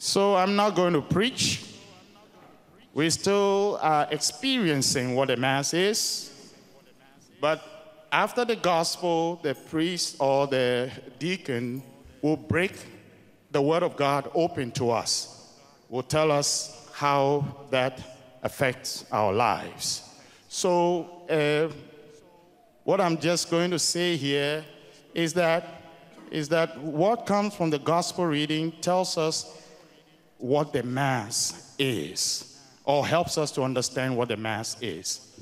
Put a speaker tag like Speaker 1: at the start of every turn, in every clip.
Speaker 1: So I'm not going to preach. We still are experiencing what the Mass is. But after the gospel, the priest or the deacon will break the Word of God open to us, will tell us how that affects our lives. So what I'm just going to say here is that what comes from the gospel reading tells us what the Mass is, or helps us to understand what the Mass is.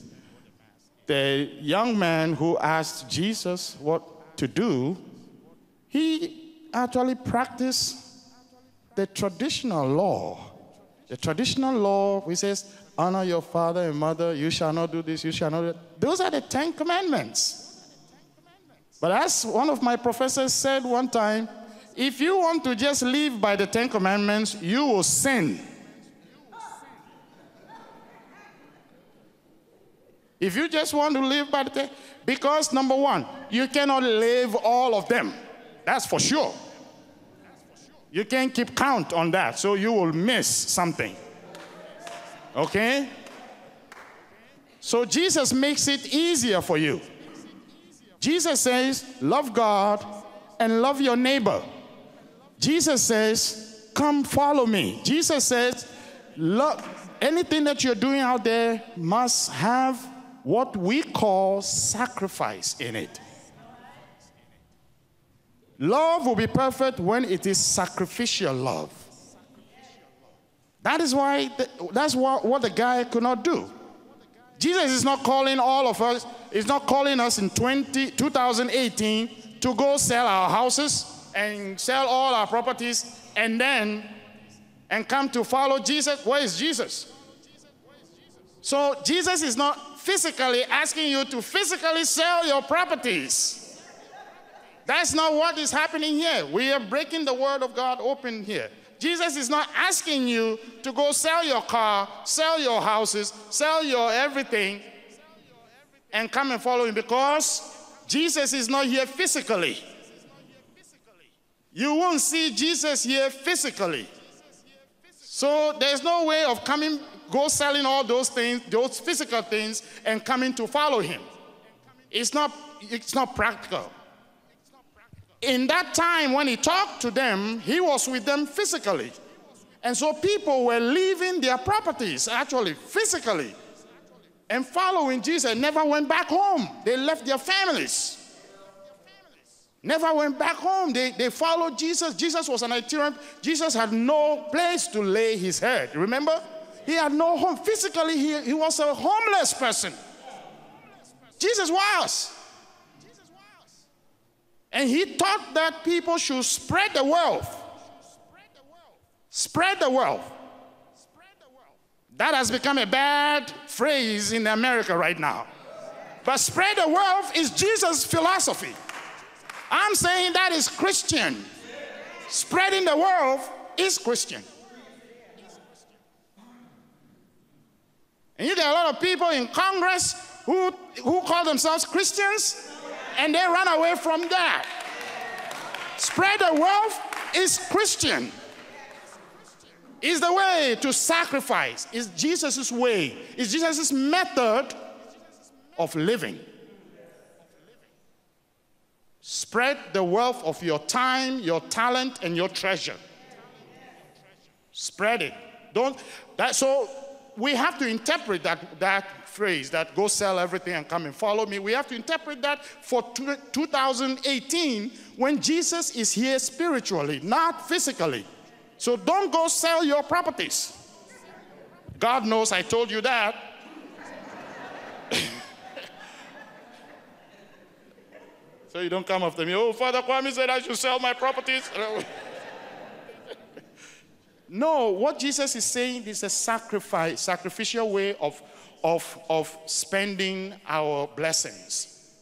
Speaker 1: The young man who asked Jesus what to do, he actually practiced the traditional law. The traditional law, which says, honor your father and mother, you shall not do this, you shall not do that. Those are the 10 Commandments. But as one of my professors said one time, if you want to just live by the 10 Commandments, you will sin. If you just want to live by the 10, because number one, you cannot live all of them. That's for sure. You can't keep count on that, so you will miss something. Okay? So Jesus makes it easier for you. Jesus says, love God and love your neighbor. Jesus says, come follow me. Jesus says, anything that you're doing out there must have what we call sacrifice in it. Love will be perfect when it is sacrificial love. That is why, that's what the guy could not do. Jesus is not calling all of us, he's not calling us in 2018 to go sell our houses and sell all our properties and come to follow Jesus. Where is Jesus? So Jesus is not physically asking you to physically sell your properties. That's not what is happening here. We are breaking the Word of God open here. Jesus is not asking you to go sell your car, sell your houses, sell your everything, and come and follow him, because Jesus is not here physically. You won't see Jesus here physically. So there's no way of go selling all those things, those physical things, and coming to follow him. It's not practical. In that time when he talked to them, he was with them physically. And so people were leaving their properties, actually, physically, and following Jesus. Never went back home. They left their families. Never went back home. They followed Jesus. Jesus was an itinerant. Jesus had no place to lay his head. Remember? He had no home. Physically, he was a homeless person. Jesus was. And he taught that people should spread the wealth. Spread the wealth. That has become a bad phrase in America right now. But spread the wealth is Jesus' philosophy. I'm saying that is Christian. Spreading the wealth is Christian. And you get a lot of people in Congress who call themselves Christians, and they run away from that. Spread the wealth is Christian. Is the way to sacrifice. Is Jesus' way. Is Jesus' method of living. Spread the wealth of your time, your talent, and your treasure. Spread it. So we have to interpret that phrase, that go sell everything and come and follow me. We have to interpret that for 2018 when Jesus is here spiritually, not physically. So don't go sell your properties. God knows I told you that. So you don't come after me, oh, Father Kwame said I should sell my properties. No, what Jesus is saying is a sacrificial way of spending our blessings.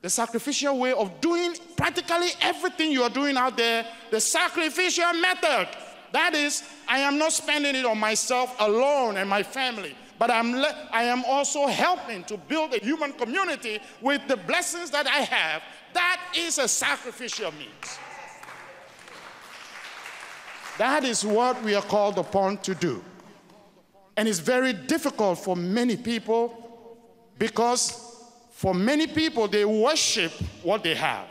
Speaker 1: The sacrificial way of doing practically everything you are doing out there, the sacrificial method. That is, I am not spending it on myself alone and my family, but I am also helping to build a human community with the blessings that I have. That is a sacrificial means. That is what we are called upon to do. And it's very difficult for many people, because for many people, they worship what they have.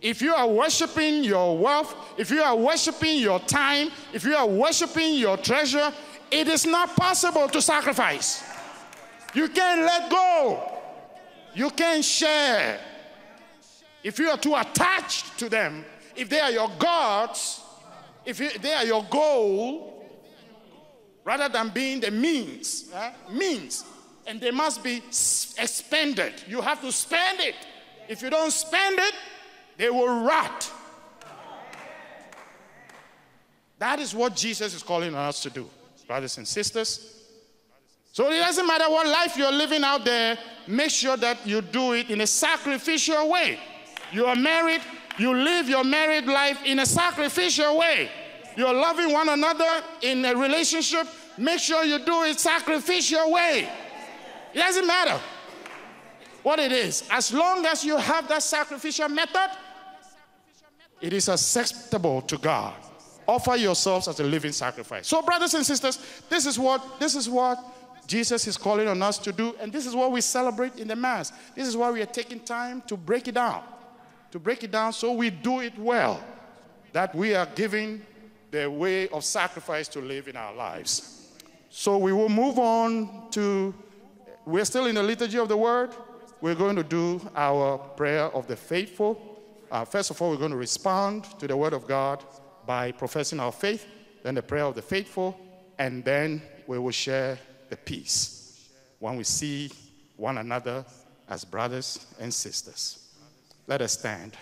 Speaker 1: If you are worshiping your wealth, if you are worshiping your time, if you are worshiping your treasure, it is not possible to sacrifice. You can't let go. You can't share. If you are too attached to them, if they are your gods, they are your goal, rather than being the means, and they must be expended. You have to spend it. If you don't spend it, they will rot. That is what Jesus is calling on us to do, brothers and sisters. So it doesn't matter what life you're living out there, make sure that you do it in a sacrificial way. You are married, you live your married life in a sacrificial way. You're loving one another in a relationship, make sure you do it sacrificial way. It doesn't matter what it is. As long as you have that sacrificial method, it is acceptable to God. Offer yourselves as a living sacrifice. So brothers and sisters, this is what Jesus is calling on us to do, and this is what we celebrate in the Mass. This is why we are taking time to break it down. To break it down so we do it well, that we are giving the way of sacrifice to live in our lives. So we will move on to, we're still in the liturgy of the word. We're going to do our prayer of the faithful. First of all, we're going to respond to the word of God by professing our faith, then the prayer of the faithful, and then we will share the peace when we see one another as brothers and sisters. Let us stand.